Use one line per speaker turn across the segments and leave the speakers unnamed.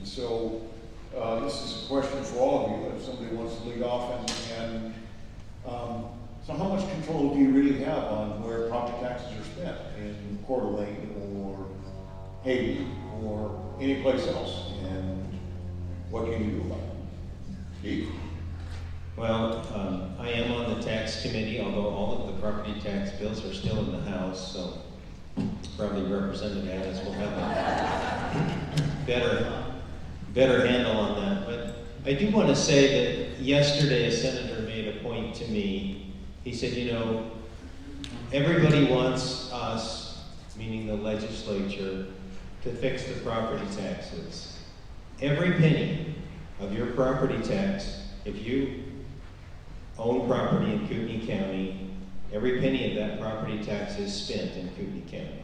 so this is a question for all of you, if somebody wants to lead off, so how much control do you really have on where property taxes are spent in Coeur d'Alene or Haiti or any place else, and what can you do about it? Steve?
Well, I am on the tax committee, although all of the property tax bills are still in the House, so probably Representative Addis will have a better handle on that. But I do want to say that yesterday a senator made a point to me. He said, you know, everybody wants us, meaning the legislature, to fix the property taxes. Every penny of your property tax, if you own property in Kootenai County, every penny of that property tax is spent in Kootenai County.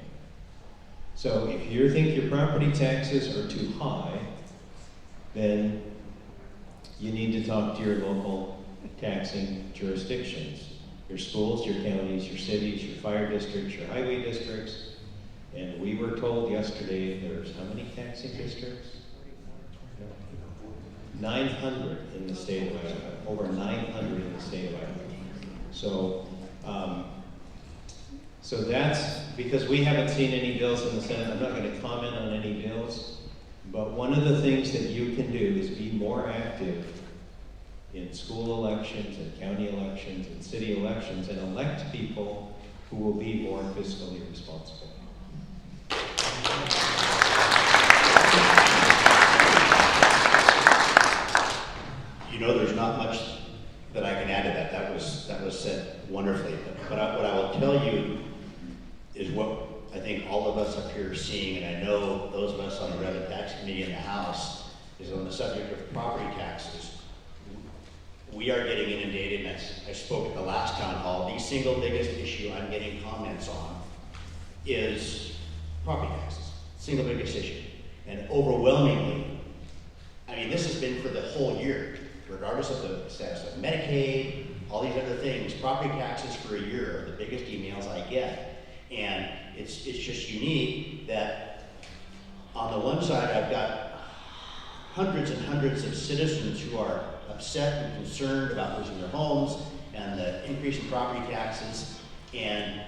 So if you think your property taxes are too high, then you need to talk to your local taxing jurisdictions, your schools, your counties, your cities, your fire districts, your highway districts. And we were told yesterday there's how many taxing districts? 900 in the state of Idaho, over 900 in the state of Idaho. So that's because we haven't seen any bills in the Senate. I'm not going to comment on any bills, but one of the things that you can do is be more active in school elections and county elections and city elections and elect people who will be more fiscally responsible.
You know, there's not much that I can add to that. That was said wonderfully. But what I will tell you is what I think all of us up here are seeing, and I know those of us on the Revenue Tax Committee in the House, is on the subject of property taxes. We are getting inundated, and I spoke at the last town hall. The single biggest issue I'm getting comments on is property taxes. Single biggest issue. And overwhelmingly, I mean, this has been for the whole year, regardless of the status of Medicaid, all these other things. Property taxes for a year are the biggest emails I get. And it's just unique that on the one side, I've got hundreds and hundreds of citizens who are upset and concerned about losing their homes and the increase in property taxes, and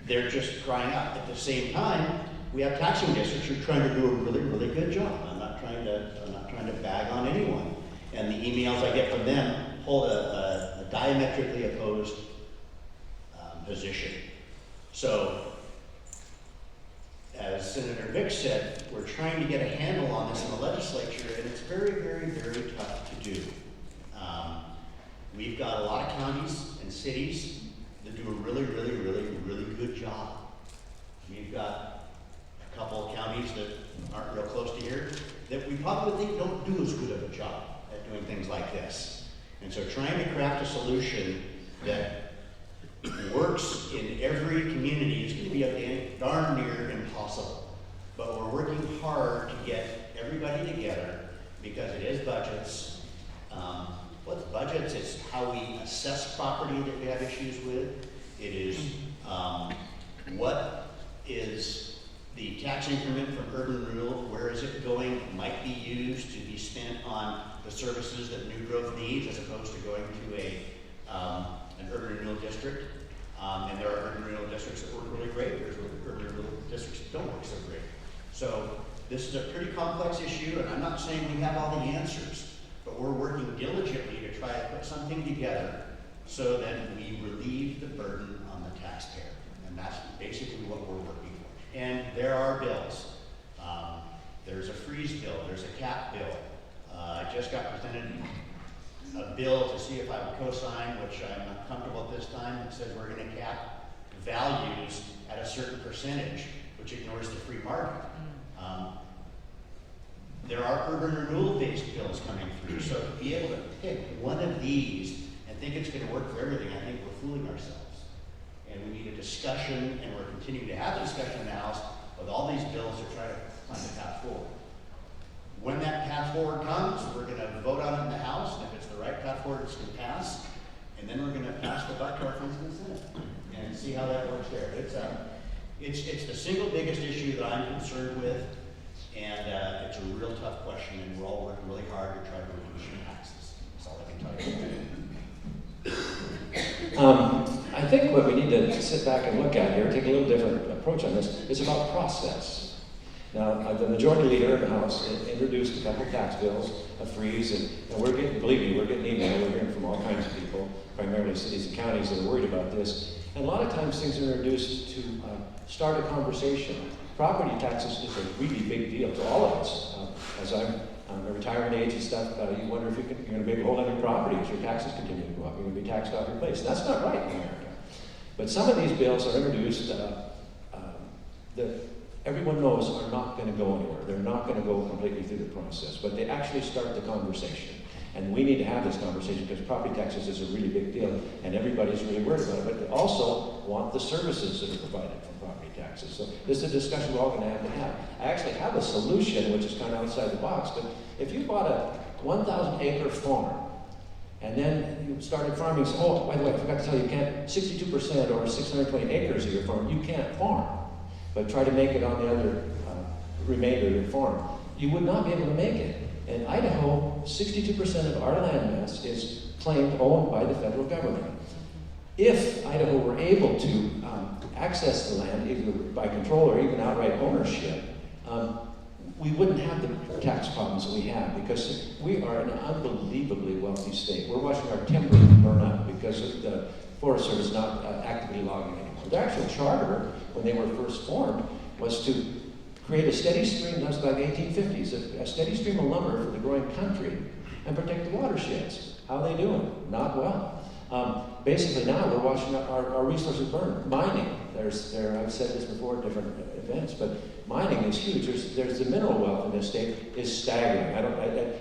they're just crying out. At the same time, we have taxing districts who are trying to do a really, really good job. I'm not trying to bag on anyone. And the emails I get from them hold a diametrically opposed position. So, as Senator Vick said, we're trying to get a handle on this in the legislature, and it's very, very, very tough to do. We've got a lot of counties and cities that do a really, really, really, really good job. We've got a couple of counties that aren't real close to here that we probably think don't do as good of a job at doing things like this. And so trying to craft a solution that works in every community is going to be darn near impossible. But we're working hard to get everybody together because it is budgets. What's budgets? It's how we assess property that we have issues with. It is what is the tax increment from urban renewal, where is it going? It might be used to be spent on the services that new growth needs as opposed to going to an urban renewal district. And there are urban renewal districts that work really great. There's urban renewal districts that don't work so great. So this is a pretty complex issue, and I'm not saying we have all the answers, but we're working diligently to try to put something together so that we relieve the burden on the taxpayer. And that's basically what we're working for. And there are bills. There's a freeze bill. There's a cap bill. I just got presented a bill to see if I would co-sign, which I'm not comfortable at this time. It says we're going to cap values at a certain percentage, which ignores the free market. There are urban renewal-based bills coming through, so to be able to pick one of these and think it's going to work for everything, I think we're fooling ourselves. And we need a discussion, and we're continuing to have a discussion in the House with all these bills to try to find a path forward. When that path forward comes, we're going to vote on it in the House, and if it's the right path forward, it's going to pass. And then we're going to pass the buck to our friends in the Senate and see how that works there. It's the single biggest issue that I'm concerned with. And it's a real tough question, and we're all working really hard to try to reduce your taxes. That's all I can tell you.
I think what we need to sit back and look at here, take a little different approach on this, is about process. Now, the majority leader in the House introduced a couple of tax bills, a freeze, and we're getting, believe me, we're getting email, we're hearing from all kinds of people, primarily cities and counties that are worried about this. And a lot of times things are introduced to start a conversation. Property taxes is a really big deal to all of us. As I'm a retirement age and stuff, you wonder if you're going to be able to hold on your property as your taxes continue to go up. You're going to be taxed off your place. That's not right in America. But some of these bills are introduced that everyone knows are not going to go anywhere. They're not going to go completely through the process, but they actually start the conversation. And we need to have this conversation because property taxes is a really big deal, and everybody's really worried about it. But they also want the services that are provided from property taxes. So this is a discussion we're all going to have. I actually have a solution, which is kind of outside the box. But if you bought a 1,000-acre farm, and then you started farming, so, oh, by the way, I forgot to tell you, you can't, 62% or 620 acres of your farm, you can't farm. But try to make it on the other remainder of your farm. You would not be able to make it. In Idaho, 62% of our land mass is claimed owned by the federal government. If Idaho were able to access the land, either by control or even outright ownership, we wouldn't have the tax problems that we have because we are an unbelievably wealthy state. We're watching our timber burn up because the Forest Service not actively logging anymore. Their actual charter, when they were first formed, was to create a steady stream, that was about the 1850s, a steady stream of lumber for the growing country and protect the watersheds. How are they doing? Not well. Basically now we're watching our resources burn. Mining, I've said this before at different events, but mining is huge. There's the mineral wealth in this state is staggering.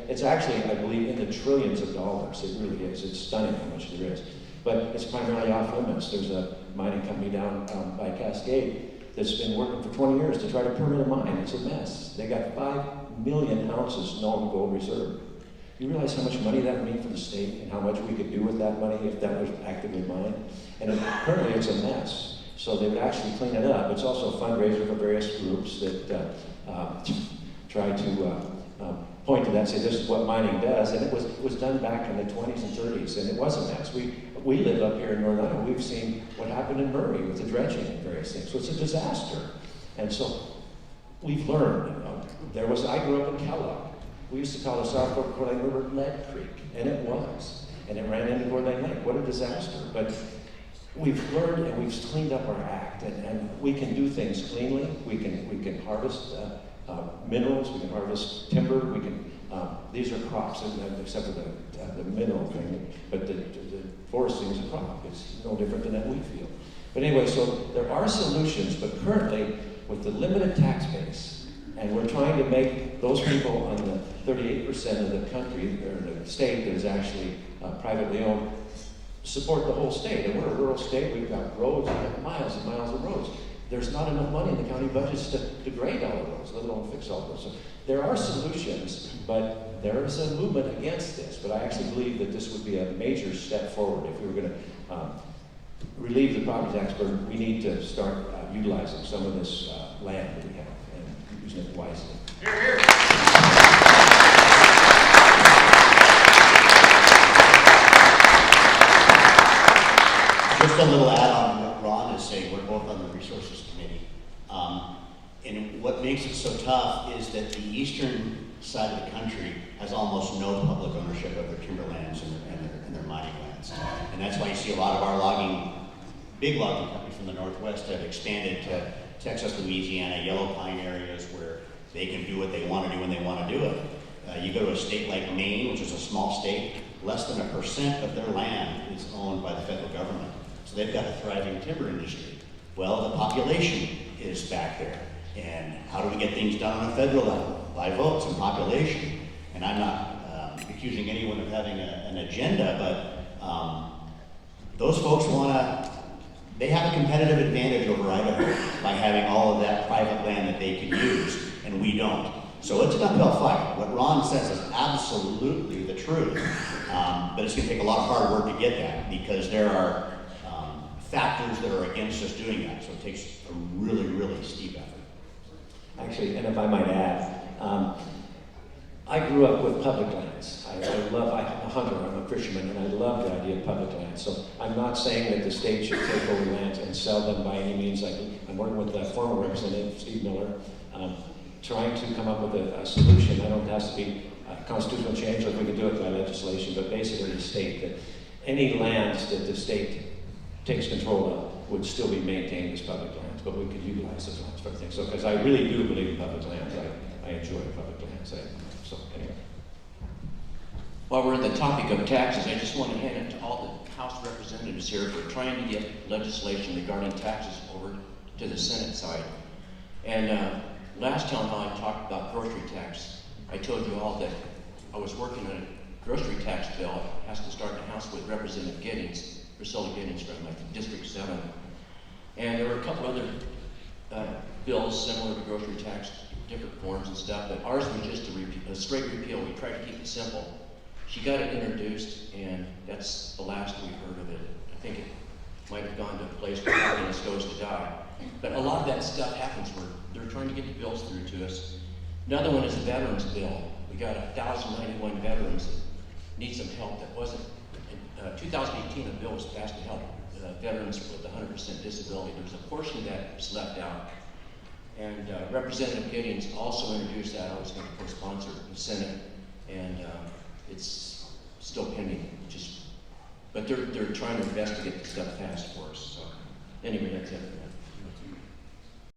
It's actually, I believe, in the trillions of dollars. It really is. It's stunning how much there is. But it's primarily off limits. There's a mining company down by Cascade that's been working for 20 years to try to permit a mine. It's a mess. They got 5 million ounces known gold reserve. You realize how much money that would mean for the state and how much we could do with that money if that was actively mined? And currently it's a mess. So they would actually clean it up. It's also a fundraiser for various groups that try to point to that and say this is what mining does. And it was done back in the 20s and 30s, and it was a mess. We live up here in Northern Idaho. We've seen what happened in Murray with the dredging and various things. So it's a disaster. And so we've learned. I grew up in Kellogg. We used to call the South Fork Coeur d'Alene River Lead Creek, and it was. And it ran into Coeur d'Alene Lake. What a disaster. But we've learned and we've cleaned up our act, and we can do things cleanly. We can harvest minerals, we can harvest timber, we can, these are crops, except for the mineral thing, but the forest thing is a crop. It's no different than that wheat field. But anyway, so there are solutions, but currently, with the limited tax base, and we're trying to make those people on the 38% of the country, or the state that is actually privately owned, support the whole state. And we're a rural state, we've got roads, we've got miles and miles of roads. There's not enough money in the county budgets to grade all of those, let alone fix all of those. So there are solutions, but there is a movement against this. But I actually believe that this would be a major step forward. If we were going to relieve the property tax burden, we need to start utilizing some of this land that we have and using it wisely.
Here, here.
Just a little add-on to what Ron is saying. We're both on the Resources Committee. And what makes it so tough is that the eastern side of the country has almost no public ownership of their timberlands and their mining lands. And that's why you see a lot of our big logging companies from the Northwest have expanded to Texas, Louisiana, yellow pine areas where they can do what they want to do when they want to do it. You go to a state like Maine, which is a small state, less than 1% of their land is owned by the federal government. So they've got a thriving timber industry. Well, the population is back there. And how do we get things done on a federal level? By votes and population. And I'm not accusing anyone of having an agenda, but those folks they have a competitive advantage over Idaho by having all of that private land that they can use, and we don't. So it's an uphill fight. What Ron says is absolutely the truth, but it's going to take a lot of hard work to get that because there are factors that are against us doing that. So it takes a really, really steep effort.
Actually, and if I might add, I grew up with public lands. I'm a hunter, I'm a fisherman, and I love the idea of public lands. So I'm not saying that the state should take over lands and sell them by any means. I'm working with the former representative, Steve Miller, trying to come up with a solution. I don't know if it has to be a constitutional change or if we can do it by legislation, but basically to state that any lands that the state takes control of would still be maintained as public lands, but we could utilize those lands for things. So, because I really do believe in public lands, I enjoy public lands. So anyway.
While we're on the topic of taxes, I just want to hand it to all the House representatives here for trying to get legislation regarding taxes over to the Senate side. And last town hall I talked about grocery tax. I told you all that I was working on a grocery tax bill. It has to start in the House with Representative Giddings, Priscilla Giddings from District 7. And there were a couple other bills similar to grocery tax, different forms and stuff, but ours was just a straight repeal. We tried to keep it simple. She got it introduced, and that's the last we heard of it. I think it might have gone to a place where happiness goes to die. But a lot of that stuff happens where they're trying to get the bills through to us. Another one is a veterans bill. We got 1,091 veterans that need some help. That wasn't, in 2018, a bill was passed to help veterans with 100% disability. There was a portion that was left out. And Representative Giddings also introduced that. I was going to co-sponsor it in the Senate, and it's still pending. But they're trying their best to get the stuff passed for us. So anyway, that's it.